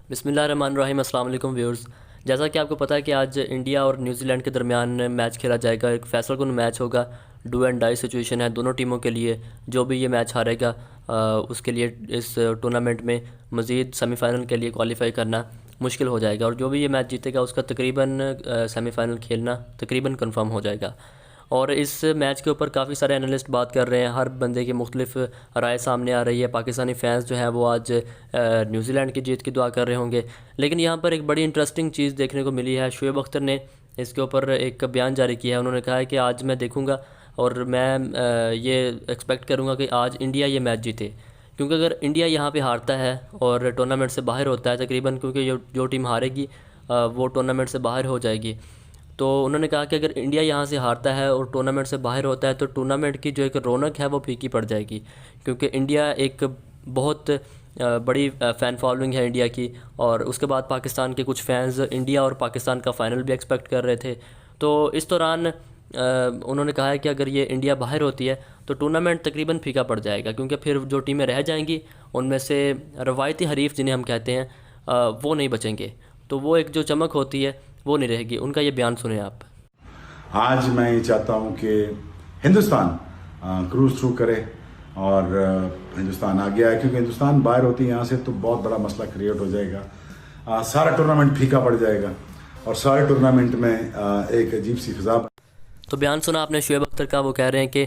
बिस्मिल्लाहिर्रहमानिर्रहीम। अस्सलाम वालेकुम व्यूअर्स। जैसा कि आपको पता है कि आज इंडिया और न्यूजीलैंड के दरमियान मैच खेला जाएगा। एक फैसला कुन मैच होगा, डू एंड डाई सिचुएशन है दोनों टीमों के लिए। जो भी ये मैच हारेगा उसके लिए इस टूर्नामेंट में मज़ीद सेमीफ़ाइनल के लिए क्वालिफाई करना मुश्किल हो जाएगा, और जो भी ये मैच जीतेगा उसका तकरीबन सेमीफ़ाइनल खेलना तकरीबन कंफर्म हो जाएगा। और इस मैच के ऊपर काफ़ी सारे एनालिस्ट बात कर रहे हैं, हर बंदे की मुख्तलिफ राय सामने आ रही है। पाकिस्तानी फ़ैन्स जो हैं वो आज न्यूजीलैंड की जीत की दुआ कर रहे होंगे, लेकिन यहाँ पर एक बड़ी इंटरेस्टिंग चीज़ देखने को मिली है। शुएब अख्तर ने इसके ऊपर एक बयान जारी किया है। उन्होंने कहा है कि आज मैं देखूँगा और मैं ये एक्सपेक्ट करूँगा कि आज इंडिया ये मैच जीते, क्योंकि अगर इंडिया यहाँ पे हारता है और टूर्नामेंट से बाहर होता है तकरीबन, क्योंकि जो टीम हारेगी वो टूर्नामेंट से बाहर हो जाएगी। तो उन्होंने कहा कि अगर इंडिया यहाँ से हारता है और टूर्नामेंट से बाहर होता है तो टूर्नामेंट की जो एक रौनक है वो फीकी पड़ जाएगी, क्योंकि इंडिया एक बहुत बड़ी फ़ैन फॉलोइंग है इंडिया की। और उसके बाद पाकिस्तान के कुछ फ़ैन्स इंडिया और पाकिस्तान का फ़ाइनल भी एक्सपेक्ट कर रहे थे। तो इस दौरान उन्होंने कहा है कि अगर ये इंडिया बाहर होती है तो टूर्नामेंट तकरीबन फीका पड़ जाएगा, क्योंकि फिर जो टीमें रह जाएंगी उनमें से रवायती हरीफ जिन्हें हम कहते हैं वो नहीं बचेंगे, तो वो एक जो चमक होती है वो नहीं रहेगी। उनका ये बयान सुने आप। आज मैं ये चाहता हूँ कि हिंदुस्तान क्रूज थ्रू करे और हिंदुस्तान आगे आए, क्योंकि हिंदुस्तान बाहर होती है यहाँ से तो बहुत बड़ा मसला क्रिएट हो जाएगा। सारा टूर्नामेंट फीका पड़ जाएगा और सारे टूर्नामेंट में एक अजीब सी फिजा। तो बयान सुना आपने शुएब अख्तर का। वो कह रहे हैं कि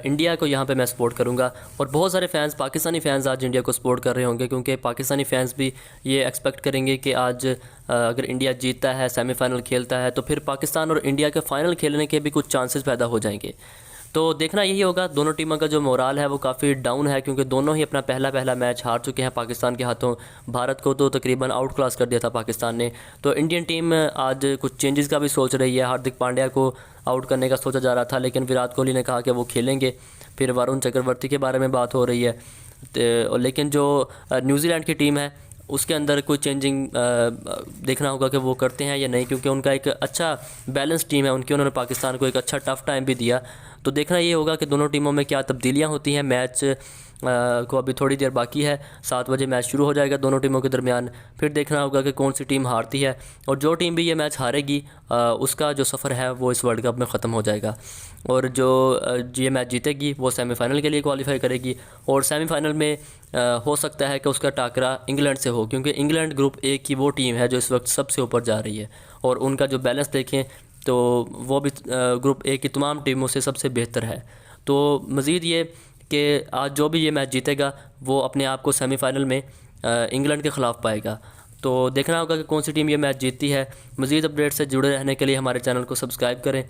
इंडिया को यहाँ पे मैं सपोर्ट करूँगा, और बहुत सारे फ़ैन्स पाकिस्तानी फ़ैन्स आज इंडिया को सपोर्ट कर रहे होंगे, क्योंकि पाकिस्तानी फ़ैन्स भी ये एक्सपेक्ट करेंगे कि आज अगर इंडिया जीतता है, सेमीफ़ाइनल खेलता है, तो फिर पाकिस्तान और इंडिया के फ़ाइनल खेलने के भी कुछ चांसेस पैदा हो जाएंगे। तो देखना यही होगा। दोनों टीमों का जो मोराल है वो काफ़ी डाउन है, क्योंकि दोनों ही अपना पहला मैच हार चुके हैं पाकिस्तान के हाथों। भारत को तो तकरीबन आउट क्लास कर दिया था पाकिस्तान ने। तो इंडियन टीम आज कुछ चेंजेस का भी सोच रही है। हार्दिक पांड्या को आउट करने का सोचा जा रहा था, लेकिन विराट कोहली ने कहा कि वो खेलेंगे। फिर वरुण चक्रवर्ती के बारे में बात हो रही है। लेकिन जो न्यूजीलैंड की टीम है उसके अंदर कोई चेंजिंग देखना होगा कि वो करते हैं या नहीं, क्योंकि उनका एक अच्छा बैलेंस टीम है उनकी। उन्होंने पाकिस्तान को एक अच्छा टफ़ टाइम भी दिया। तो देखना ये होगा कि दोनों टीमों में क्या तब्दीलियां होती हैं। मैच को अभी थोड़ी देर बाकी है, 7 बजे मैच शुरू हो जाएगा दोनों टीमों के दरमियान। फिर देखना होगा कि कौन सी टीम हारती है, और जो टीम भी ये मैच हारेगी उसका जो सफ़र है वो इस वर्ल्ड कप में ख़त्म हो जाएगा। और जो ये मैच जीतेगी वो सेमीफ़ाइनल के लिए क्वालिफाई करेगी, और सेमीफ़ाइनल में हो सकता है कि उसका टाकरा इंग्लैंड से हो, क्योंकि इंग्लैंड ग्रुप ए की वो टीम है जो इस वक्त सबसे ऊपर जा रही है। और उनका जो बैलेंस देखें तो वो भी ग्रुप ए की तमाम टीमों से सबसे बेहतर है। तो मज़ीद ये कि आज जो भी ये मैच जीतेगा वो अपने आप को सेमीफ़ाइनल में इंग्लैंड के ख़िलाफ़ पाएगा। तो देखना होगा कि कौन सी टीम ये मैच जीतती है। मज़ीद अपडेट से जुड़े रहने के लिए हमारे चैनल को सब्सक्राइब करें।